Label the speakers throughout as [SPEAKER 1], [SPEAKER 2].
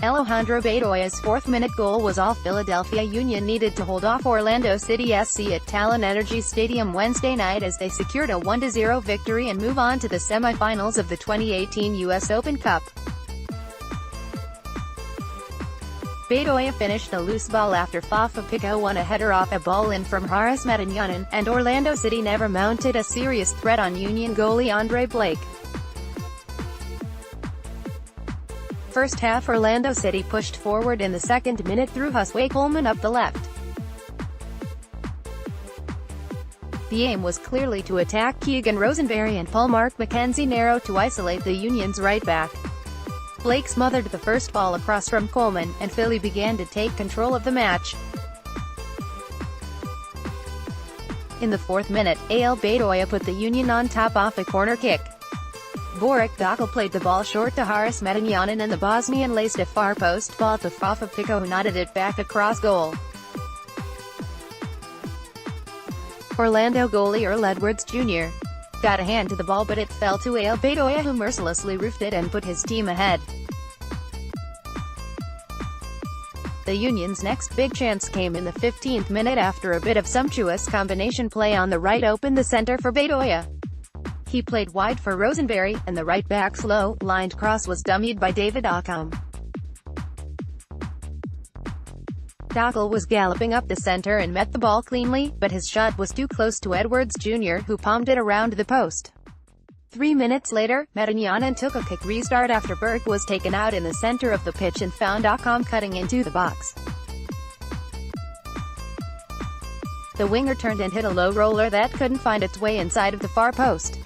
[SPEAKER 1] Alejandro Bedoya's fourth-minute goal was all Philadelphia Union needed to hold off Orlando City SC at Talen Energy Stadium Wednesday night as they secured a 1-0 victory and move on to the semifinals of the 2018 U.S. Open Cup. Bedoya finished a loose ball after Fafa Picault won a header off a ball in from Haris Medunjanin, and Orlando City never mounted a serious threat on Union goalie Andre Blake. First half Orlando City pushed forward in the second minute through Josue Colman up the left. The aim was clearly to attack Keegan Rosenberry and Paul-Marc McKenzie narrow to isolate the Union's right back. Blake smothered the first ball across from Colman, and Philly began to take control of the match. In the fourth minute, Al Bedoya put the Union on top off a corner kick. Talen played the ball short to Haris Medunjanin, and the Bosnian laced a far post ball to Fafa Picault, who knotted it back across goal. Orlando goalie Earl Edwards Jr. got a hand to the ball, but it fell to Al Bedoya, who mercilessly roofed it and put his team ahead. The Union's next big chance came in the 15th minute after a bit of sumptuous combination play on the right opened the center for Bedoya. He played wide for Rosenberry, and the right back's low-lined cross was dummied by David Ockham. Talen was galloping up the center and met the ball cleanly, but his shot was too close to Edwards Jr., who palmed it around the post. 3 minutes later, Medunjanin took a kick restart after Burke was taken out in the center of the pitch and found Ockham cutting into the box. The winger turned and hit a low roller that couldn't find its way inside of the far post.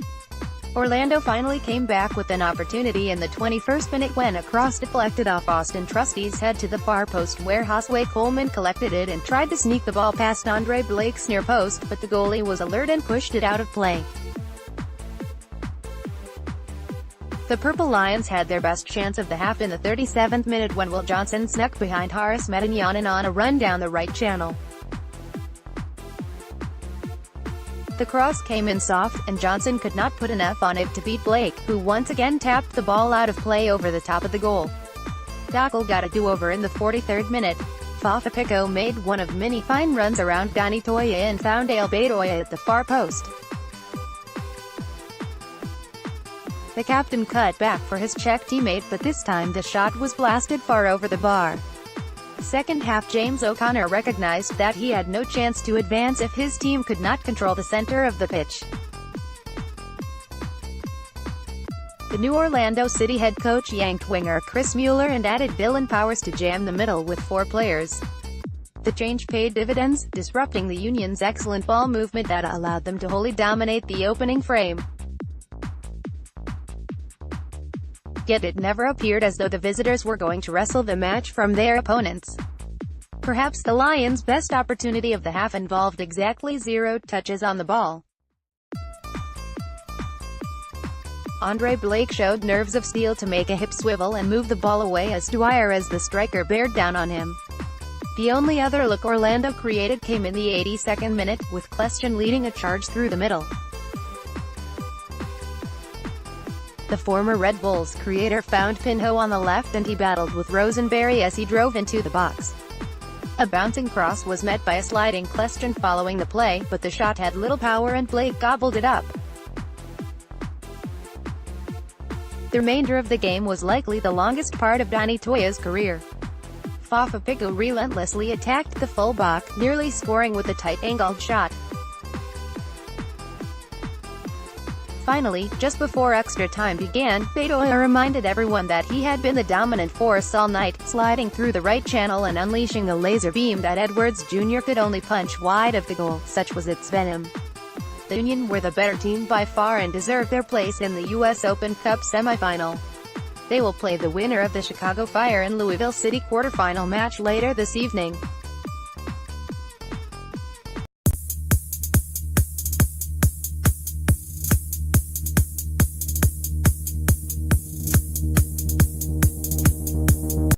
[SPEAKER 1] Orlando finally came back with an opportunity in the 21st minute when a cross deflected off Austin Trusty's head to the far post, where Josue Colman collected it and tried to sneak the ball past Andre Blake's near post, but the goalie was alert and pushed it out of play. The Purple Lions had their best chance of the half in the 37th minute when Will Johnson snuck behind Haris Medunjanin on a run down the right channel. The cross came in soft, and Johnson could not put enough on it to beat Blake, who once again tapped the ball out of play over the top of the goal. Talen got a do-over in the 43rd minute. Fafa Picault made one of many fine runs around Danny Toye and found Al Bedoya at the far post. The captain cut back for his Czech teammate, but this time the shot was blasted far over the bar. Second half James O'Connor recognized that he had no chance to advance if his team could not control the center of the pitch. The new Orlando City head coach yanked winger Chris Mueller and added Dylan Powers to jam the middle with 4 players. The change paid dividends, disrupting the Union's excellent ball movement that allowed them to wholly dominate the opening frame. Yet it never appeared as though the visitors were going to wrestle the match from their opponents. Perhaps the Lions' best opportunity of the half involved exactly 0 touches on the ball. Andre Blake showed nerves of steel to make a hip swivel and move the ball away as Dwyer as the striker bared down on him. The only other look Orlando created came in the 82nd minute, with Kleston leading a charge through the middle. The former Red Bulls creator found Pinho on the left and he battled with Rosenberry as he drove into the box. A bouncing cross was met by a sliding Kleston following the play, but the shot had little power and Blake gobbled it up. The remainder of the game was likely the longest part of Danny Toye's career. Fafa Picault relentlessly attacked the fullback, nearly scoring with a tight-angled shot. Finally, just before extra time began, Bedoya reminded everyone that he had been the dominant force all night, sliding through the right channel and unleashing a laser beam that Edwards Jr. could only punch wide of the goal, such was its venom. The Union were the better team by far and deserved their place in the U.S. Open Cup semifinal. They will play the winner of the Chicago Fire and Louisville City quarterfinal match later this evening.